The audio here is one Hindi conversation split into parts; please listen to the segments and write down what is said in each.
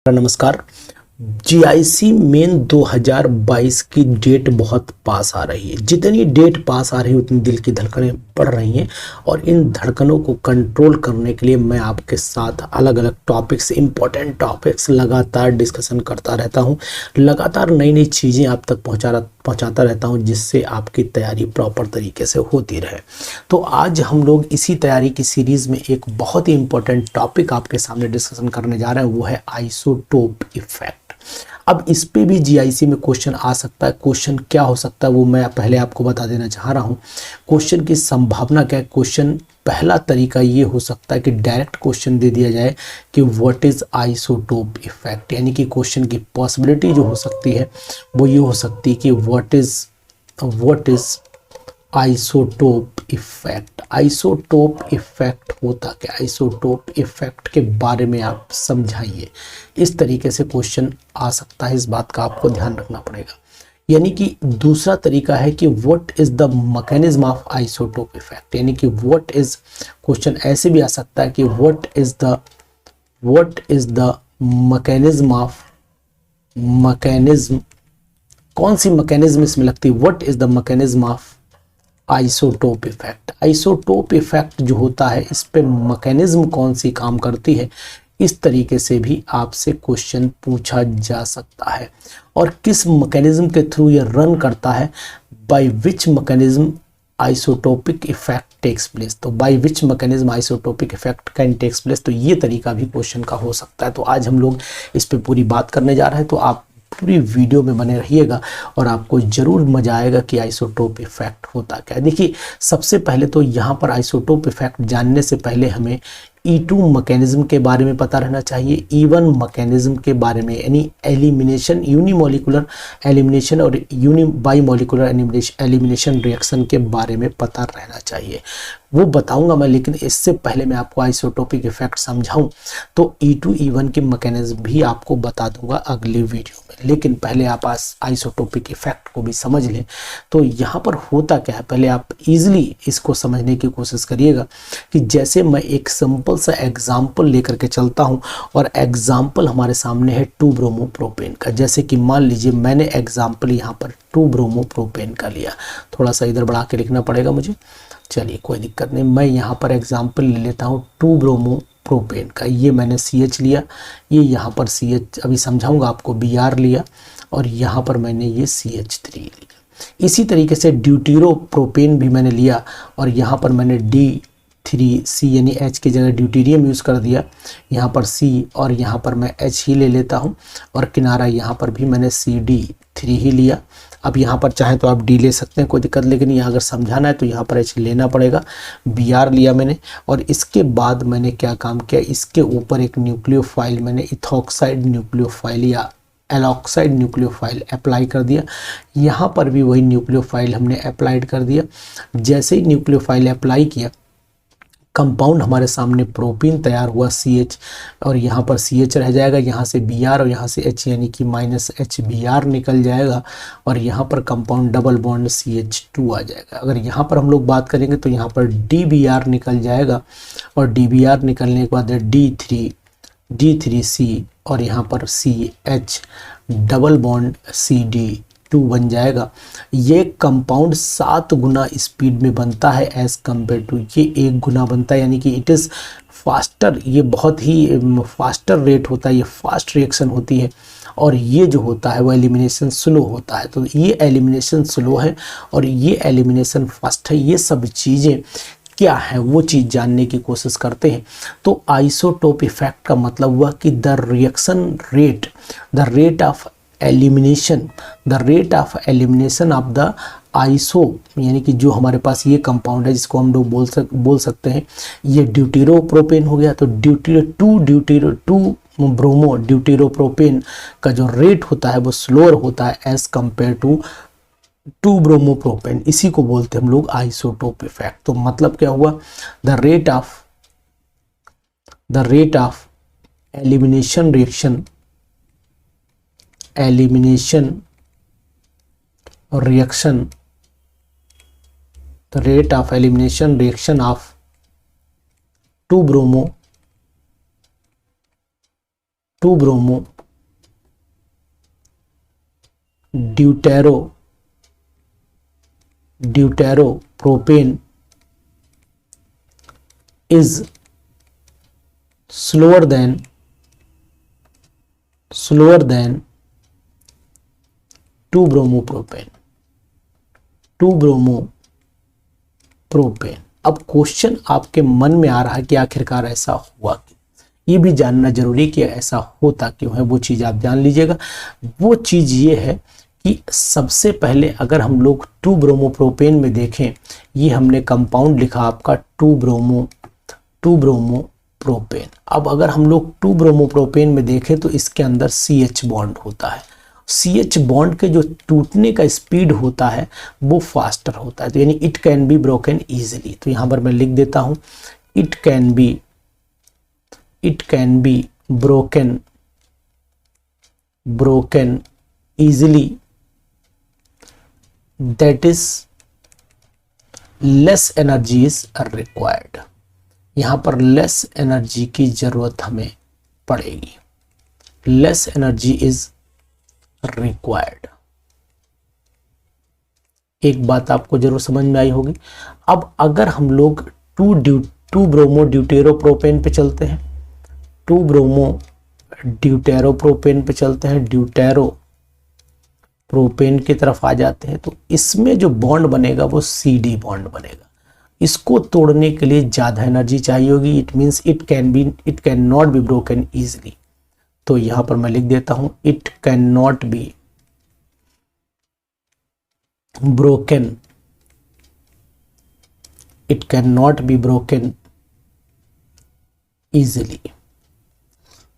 नमस्कार। जीआईसी मेन 2022 की डेट बहुत पास आ रही है। जितनी डेट पास आ रही है उतनी दिल की धड़कनें बढ़ रही हैं और इन धड़कनों को कंट्रोल करने के लिए मैं आपके साथ अलग अलग टॉपिक्स, इंपॉर्टेंट टॉपिक्स लगातार डिस्कशन करता रहता हूं। लगातार नई नई चीज़ें आप तक पहुंचाता रहता हूं जिससे आपकी तैयारी प्रॉपर तरीके से होती रहे। तो आज हम लोग इसी तैयारी की सीरीज़ में एक बहुत ही इंपॉर्टेंट टॉपिक आपके सामने डिस्कशन करने जा रहे हैं, वो है आइसोटोप इफेक्ट। अब इस पे भी जीआईसी में क्वेश्चन आ सकता है। क्वेश्चन क्या हो सकता है वो मैं पहले आपको बता देना चाह रहा हूँ। क्वेश्चन की संभावना क्या है? क्वेश्चन पहला तरीका ये हो सकता है कि डायरेक्ट क्वेश्चन दे दिया जाए कि व्हाट इज आइसोटोप इफेक्ट, यानी कि क्वेश्चन की पॉसिबिलिटी जो हो सकती है वो ये हो सकती है कि what is isotope effect. Isotope effect होता क्या? आइसोटोप इफेक्ट के बारे में आप समझाइए। इस तरीके से क्वेश्चन आ सकता है, इस बात का आपको ध्यान रखना पड़ेगा। यानी कि दूसरा तरीका है कि what is the mechanism of isotope effect, यानी कि व्हाट इज, क्वेश्चन ऐसे भी आ सकता है कि व्हाट इज द मैकेनिज्म, कौन सी मैकेनिज्म इसमें लगती है? What is the mechanism of isotope effect. Isotope effect जो होता है इस पे मैकेनिज्म कौन सी काम करती है, इस तरीके से भी आपसे क्वेश्चन पूछा जा सकता है। और किस मैकेनिज्म के थ्रू ये रन करता है, by which mechanism isotopic effect takes place. तो by which mechanism isotopic effect can takes place, तो ये तरीका भी क्वेश्चन का हो सकता है। तो आज हम लोग इस पे पूरी बात करने जा रहे हैं, तो आप पूरी वीडियो में बने रहिएगा और आपको जरूर मजा आएगा कि आइसोटोप इफेक्ट होता क्या है। देखिए, सबसे पहले तो यहाँ पर आइसोटोप इफेक्ट जानने से पहले हमें E2 मैकेनिज्म के बारे में पता रहना चाहिए, E1 मैकेनिज्म के बारे में, यानी एलिमिनेशन, यूनिमोलिकुलर एलिमिनेशन और बाईमोलिकुलर एलिमिनेशन रिएक्शन के बारे में पता रहना चाहिए। वो बताऊंगा मैं, लेकिन इससे पहले मैं आपको आइसोटोपिक इफेक्ट समझाऊं तो E2 E1 के मैकेनिज्म भी आपको बता दूंगा अगली वीडियो में। लेकिन पहले आप आइसोटोपिक इफेक्ट को भी समझ लें। तो यहाँ पर होता क्या है, पहले आप इजीली इसको समझने की कोशिश करिएगा कि जैसे मैं एक सिंपल सा एग्जाम्पल लेकर के चलता हूँ और एग्जाम्पल हमारे सामने है 2 ब्रोमोप्रोपेन का। जैसे कि मान लीजिए मैंने एग्जाम्पल यहाँ पर 2 ब्रोमोप्रोपेन का लिया, थोड़ा सा इधर बढ़ा के लिखना पड़ेगा मुझे, चलिए कोई दिक्कत नहीं। मैं यहाँ पर एग्जाम्पल ले लेता हूँ 2 ब्रोमोप्रोपेन का। ये मैंने CH लिया, ये यहाँ पर CH अभी समझाऊंगा आपको, Br लिया और यहाँ पर मैंने ये CH3 लिया। इसी तरीके से ड्यूटीरोप्रोपेन भी मैंने लिया और यहाँ पर मैंने D3C यानी H की जगह ड्यूटीरियम यूज़ कर दिया, यहाँ पर C और यहाँ पर मैं H ही ले लेता हूँ और किनारा यहाँ पर भी मैंने CD3 ही लिया। अब यहाँ पर चाहे तो आप D ले सकते हैं, कोई दिक्कत, लेकिन यहाँ अगर समझाना है तो यहाँ पर H लेना पड़ेगा। Br लिया मैंने और इसके बाद मैंने क्या काम किया, इसके ऊपर एक न्यूक्लियोफाइल मैंने इथॉक्साइड न्यूक्लियोफाइल या एलॉक्साइड न्यूक्लियोफाइल अप्लाई कर दिया। यहाँ पर भी वही न्यूक्लियोफाइल हमने अप्लाइड कर दिया। जैसे ही न्यूक्लियोफाइल अप्लाई किया, कंपाउंड हमारे सामने प्रोपीन तैयार हुआ CH और यहाँ पर CH रह जाएगा, यहाँ से Br और यहाँ से H यानी कि -HBr निकल जाएगा और यहाँ पर कंपाउंड डबल बॉन्ड CH2 आ जाएगा। अगर यहाँ पर हम लोग बात करेंगे तो यहाँ पर DBr निकल जाएगा और DBr निकलने के बाद D3C और यहाँ पर CH डबल बॉन्ड CD2 बन जाएगा। ये कंपाउंड 7 गुना स्पीड में बनता है एज कम्पेयर टू, ये 1 गुना बनता है, यानी कि इट इज़ फास्टर, ये बहुत ही फास्टर रेट होता है, ये फास्ट रिएक्शन होती है। और ये जो होता है वो एलिमिनेशन स्लो होता है। तो ये एलिमिनेशन स्लो है और ये एलिमिनेशन फास्ट है। ये सब चीज़ें क्या है वो चीज़ जानने की कोशिश करते हैं। तो आइसोटोप इफेक्ट का मतलब हुआ कि the rate of the iso, यानी कि जो हमारे पास ये कंपाउंड है जिसको हम लोग बोल सकते हैं ये ड्यूटीरोप्रोपेन हो गया। तो टू ब्रोमो ड्यूटीरोप्रोपेन का जो रेट होता है वो स्लोअर होता है एज कंपेयर टू 2 ब्रोमोप्रोपेन। इसी को बोलते हैं हम लोग आइसोटोप इफेक्ट। तो मतलब क्या हुआ, the rate of elimination reaction of 2 bromopropane deuteropropane is slower than 2-bromopropane. अब क्वेश्चन आपके मन में आ रहा है कि आखिरकार ऐसा हुआ क्यों, ये भी जानना जरूरी कि ऐसा होता क्यों है। वो चीज आप जान लीजिएगा। वो चीज ये है कि सबसे पहले अगर हम लोग 2-ब्रोमोप्रोपेन में देखें, ये हमने कंपाउंड लिखा आपका 2-ब्रोमोप्रोपेन। अब अगर हम लोग 2-ब्रोमोप्रोपेन में देखें तो इसके अंदर CH बॉन्ड होता है। CH बॉन्ड के जो टूटने का स्पीड होता है वो फास्टर होता है, तो यानी it can be broken easily. तो यहां पर मैं लिख देता हूं it can be broken easily, that is less energy is required. यहां पर लेस एनर्जी की जरूरत हमें पड़ेगी, लेस एनर्जी इज रिक्वायर्ड। एक बात आपको जरूर समझ में आई होगी। अब अगर हम लोग 2-ब्रोमो-ड्यूटेरोप्रोपेन पे चलते हैं, 2-ब्रोमो-ड्यूटेरोप्रोपेन पे चलते हैं, ड्यूटेरोप्रोपेन की तरफ आ जाते हैं, तो इसमें जो बॉन्ड बनेगा वो CD बॉन्ड बनेगा। इसको तोड़ने के लिए ज्यादा एनर्जी चाहिए होगी। It means it can not be broken easily. तो यहां पर मैं लिख देता हूं it can not be broken easily.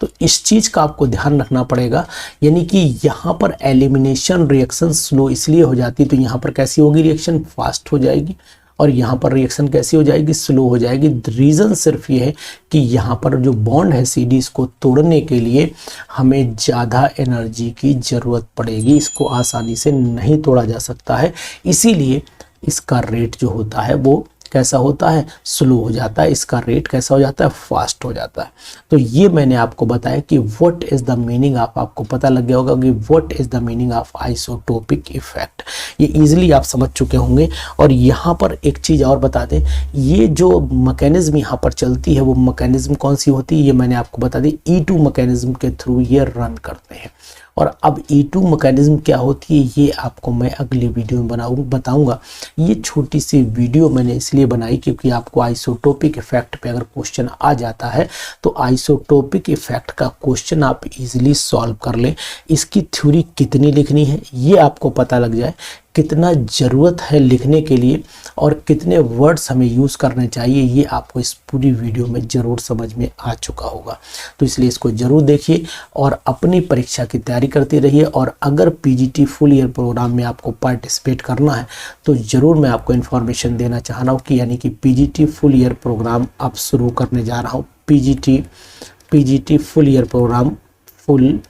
तो इस चीज का आपको ध्यान रखना पड़ेगा, यानी कि यहां पर एलिमिनेशन रिएक्शन स्लो इसलिए हो जाती है, तो यहां पर कैसी होगी रिएक्शन, फास्ट हो जाएगी, और यहाँ पर रिएक्शन कैसी हो जाएगी, स्लो हो जाएगी। रीज़न सिर्फ ये है कि यहाँ पर जो बॉन्ड है CD, इसको तोड़ने के लिए हमें ज़्यादा एनर्जी की ज़रूरत पड़ेगी, इसको आसानी से नहीं तोड़ा जा सकता है, इसीलिए इसका रेट जो होता है वो कैसा होता है, स्लो हो जाता है। इसका रेट कैसा हो जाता है, फास्ट हो जाता है। तो ये मैंने आपको बताया कि what is the meaning of, आपको पता लग गया होगा कि what is the meaning of isotopic effect. ये इजीली आप समझ चुके होंगे। और यहाँ पर एक चीज़ और बता दें, ये जो मैकेनिज्म यहाँ पर चलती है वो मैकेनिज्म कौन सी होती है, ये मैंने आपको बता दी, E2 मैकेनिज्म के थ्रू ये रन करते हैं। और अब E2 मैकेनिज्म क्या होती है ये आपको मैं अगली वीडियो में बताऊंगा। ये छोटी सी वीडियो मैंने इसलिए बनाई क्योंकि आपको आइसोटोपिक इफेक्ट पे अगर क्वेश्चन आ जाता है तो आइसोटोपिक इफेक्ट का क्वेश्चन आप इजीली सॉल्व कर लें। इसकी थ्योरी कितनी लिखनी है ये आपको पता लग जाए, कितना ज़रूरत है लिखने के लिए और कितने वर्ड्स हमें यूज़ करने चाहिए, ये आपको इस पूरी वीडियो में ज़रूर समझ में आ चुका होगा। तो इसलिए इसको ज़रूर देखिए और अपनी परीक्षा की तैयारी करते रहिए। और अगर PGT फुल ईयर प्रोग्राम में आपको पार्टिसिपेट करना है तो ज़रूर मैं आपको इन्फॉर्मेशन देना चाह रहा हूँ कि यानी कि PGT फुल ईयर प्रोग्राम अब शुरू करने जा रहा हूँ। PGT full year programme, full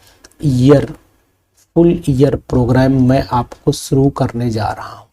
year programme मैं आपको शुरू करने जा रहा हूं।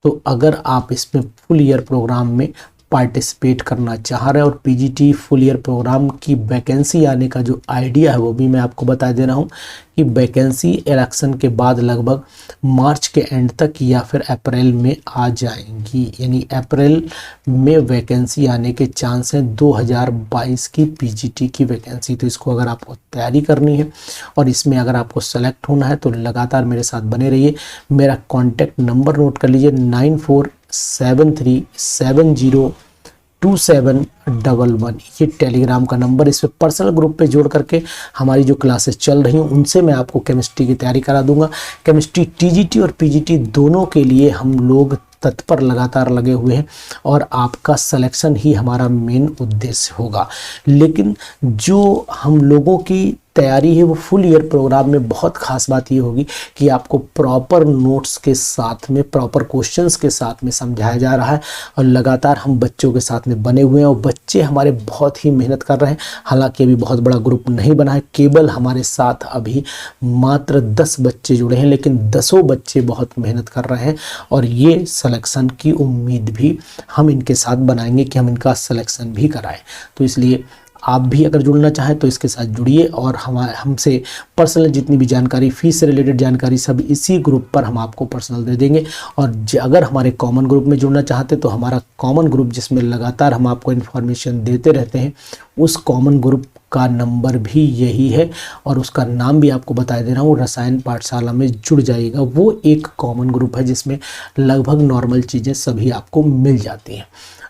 तो अगर आप इसमें फुल ईयर प्रोग्राम में पार्टिसिपेट करना चाह रहे हैं और PGT फुल ईयर प्रोग्राम की वैकेंसी आने का जो आइडिया है वो भी मैं आपको बता दे रहा हूँ कि वैकेंसी इलेक्शन के बाद लगभग मार्च के एंड तक या फिर अप्रैल में आ जाएंगी, यानी अप्रैल में वैकेंसी आने के चांस हैं 2022 की PGT की वैकेंसी। तो इसको अगर आपको तैयारी करनी है और इसमें अगर आपको सेलेक्ट होना है तो लगातार मेरे साथ बने रहिए। मेरा कॉन्टैक्ट नंबर नोट कर लीजिए 9473702711। ये टेलीग्राम का नंबर, इस पर पर्सनल ग्रुप पे जोड़ करके हमारी जो क्लासेस चल रही हैं उनसे मैं आपको केमिस्ट्री की तैयारी करा दूंगा। केमिस्ट्री TGT और PGT दोनों के लिए हम लोग तत्पर लगातार लगे हुए हैं और आपका सिलेक्शन ही हमारा मेन उद्देश्य होगा। लेकिन जो हम लोगों की तैयारी है वो फुल ईयर प्रोग्राम में बहुत खास बात ये होगी कि आपको प्रॉपर नोट्स के साथ में, प्रॉपर क्वेश्चंस के साथ में समझाया जा रहा है और लगातार हम बच्चों के साथ में बने हुए हैं और बच्चे हमारे बहुत ही मेहनत कर रहे हैं। हालांकि अभी बहुत बड़ा ग्रुप नहीं बना है, केवल हमारे साथ अभी मात्र 10 बच्चे जुड़े हैं, लेकिन 10 बच्चे बहुत मेहनत कर रहे हैं और ये सिलेक्शन की उम्मीद भी हम इनके साथ बनाएंगे कि हम इनका सिलेक्शन भी कराएं। तो इसलिए आप भी अगर जुड़ना चाहें तो इसके साथ जुड़िए और हमसे पर्सनल जितनी भी जानकारी, फीस से रिलेटेड जानकारी सब इसी ग्रुप पर हम आपको पर्सनल दे देंगे। और अगर हमारे कॉमन ग्रुप में जुड़ना चाहते तो हमारा कॉमन ग्रुप जिसमें लगातार हम आपको इन्फॉर्मेशन देते रहते हैं, उस कॉमन ग्रुप का नंबर भी यही है और उसका नाम भी आपको बता दे रहा हूँ, रसायन पाठशाला में जुड़ जाइएगा। वो एक कॉमन ग्रुप है जिसमें लगभग नॉर्मल चीज़ें सभी आपको मिल जाती हैं।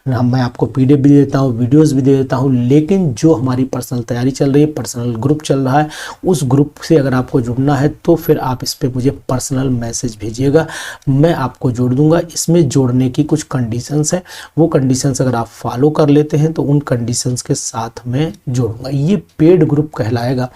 मैं आपको PDF भी देता हूँ, वीडियोस भी दे देता हूँ, लेकिन जो हमारी पर्सनल तैयारी चल रही है, पर्सनल ग्रुप चल रहा है, उस ग्रुप से अगर आपको जुड़ना है तो फिर आप इस पर मुझे पर्सनल मैसेज भेजिएगा, मैं आपको जोड़ दूंगा। इसमें जोड़ने की कुछ कंडीशंस है, वो कंडीशंस अगर आप फॉलो कर लेते हैं तो उन कंडीशंस के साथ मैं जोड़ूंगा। ये पेड ग्रुप कहलाएगा।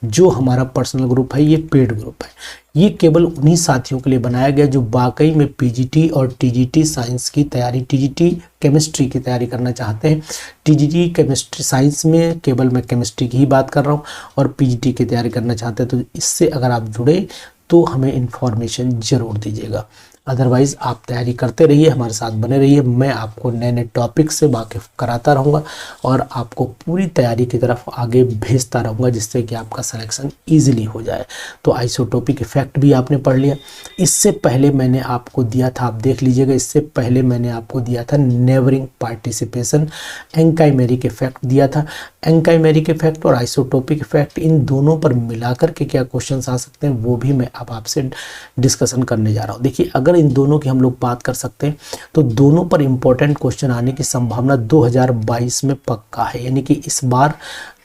जो हमारा पर्सनल ग्रुप है ये पेड ग्रुप है। ये केवल उन्हीं साथियों के लिए बनाया गया जो वाकई में PGT और TGT साइंस की तैयारी, TGT केमिस्ट्री की तैयारी करना चाहते हैं। TGT केमिस्ट्री साइंस में केवल मैं केमिस्ट्री की ही बात कर रहा हूँ, और PGT की तैयारी करना चाहते हैं तो इससे अगर आप जुड़े तो हमें इन्फॉर्मेशन ज़रूर दीजिएगा। अदरवाइज़ आप तैयारी करते रहिए, हमारे साथ बने रहिए। मैं आपको नए नए टॉपिक से वाकिफ़ कराता रहूँगा और आपको पूरी तैयारी की तरफ आगे भेजता रहूँगा, जिससे कि आपका सिलेक्शन ईजिली हो जाए। तो आइसोटोपिक इफेक्ट भी आपने पढ़ लिया। इससे पहले मैंने आपको दिया था, आप देख लीजिएगा, इससे पहले मैंने आपको दिया था नेबरिंग पार्टिसिपेशन, एंकाइमेरिक इफेक्ट दिया था। एंकाइमेरिक इफेक्ट और आइसोटोपिक इफेक्ट, इन दोनों पर मिलाकर के क्या क्वेश्चंस आ सकते हैं वो भी मैं अब आपसे डिस्कशन करने जा रहा हूँ। देखिए, अगर इन दोनों की हम लोग बात कर सकते हैं तो दोनों पर इंपॉर्टेंट क्वेश्चन आने की संभावना 2022 में पक्का है। यानी कि इस बार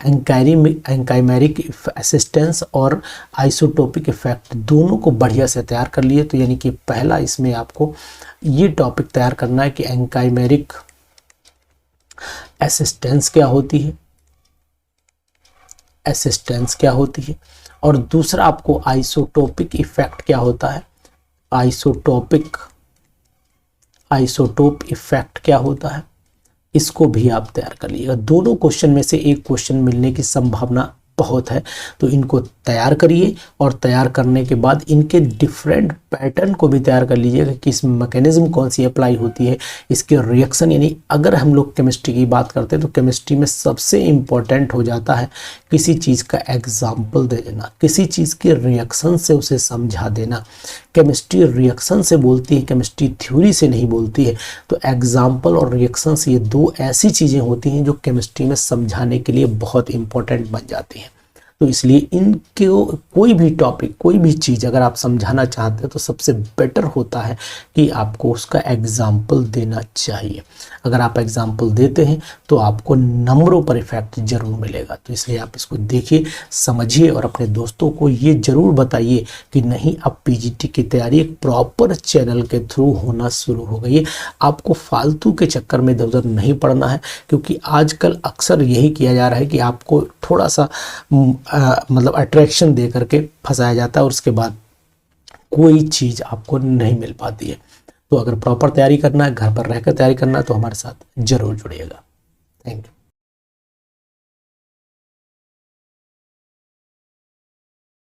एंकाइमेरिक असिस्टेंस और आइसोटोपिक इफेक्ट दोनों को बढ़िया से तैयार कर लिए। तो यानी कि पहला इसमें आपको ये टॉपिक तैयार करना है कि एंकाइमेरिक असिस्टेंस क्या होती है, असिस्टेंस क्या होती है, और दूसरा आपको आइसोटोपिक इफेक्ट क्या होता है, आइसोटोप इफेक्ट क्या होता है, इसको भी आप तैयार कर लीजिएगा। दोनों क्वेश्चन में से एक क्वेश्चन मिलने की संभावना बहुत है, तो इनको तैयार करिए और तैयार करने के बाद इनके डिफरेंट पैटर्न को भी तैयार कर लीजिएगा कि इस मैकेनिज्म कौन सी अप्लाई होती है, इसके रिएक्शन। यानी अगर हम लोग केमिस्ट्री की बात करते हैं तो केमिस्ट्री में सबसे इम्पॉर्टेंट हो जाता है किसी चीज़ का एग्जाम्पल दे देना, किसी चीज़ के रिएक्शन से उसे समझा देना। केमिस्ट्री रिएक्शन से बोलती है, केमिस्ट्री थ्योरी से नहीं बोलती है। तो एग्जाम्पल और रिएक्शंस, ये दो ऐसी चीज़ें होती हैं जो केमिस्ट्री में समझाने के लिए बहुत इंपॉर्टेंट बन जाती हैं। तो इसलिए इनके कोई भी टॉपिक, कोई भी चीज़ अगर आप समझाना चाहते हैं तो सबसे बेटर होता है कि आपको उसका एग्जाम्पल देना चाहिए। अगर आप एग्जाम्पल देते हैं तो आपको नंबरों पर इफेक्ट जरूर मिलेगा। तो इसलिए आप इसको देखिए, समझिए और अपने दोस्तों को ये जरूर बताइए कि नहीं, अब PGT की तैयारी एक प्रॉपर चैनल के थ्रू होना शुरू हो गई है। आपको फालतू के चक्कर में इधर उधर नहीं पड़ना है, क्योंकि आजकल अक्सर यही किया जा रहा है कि आपको थोड़ा सा मतलब अट्रैक्शन दे करके फंसाया जाता है और उसके बाद कोई चीज़ आपको नहीं मिल पाती है। तो अगर प्रॉपर तैयारी करना है, घर पर रहकर तैयारी करना है, तो हमारे साथ जरूर जुड़िएगा। Thank you.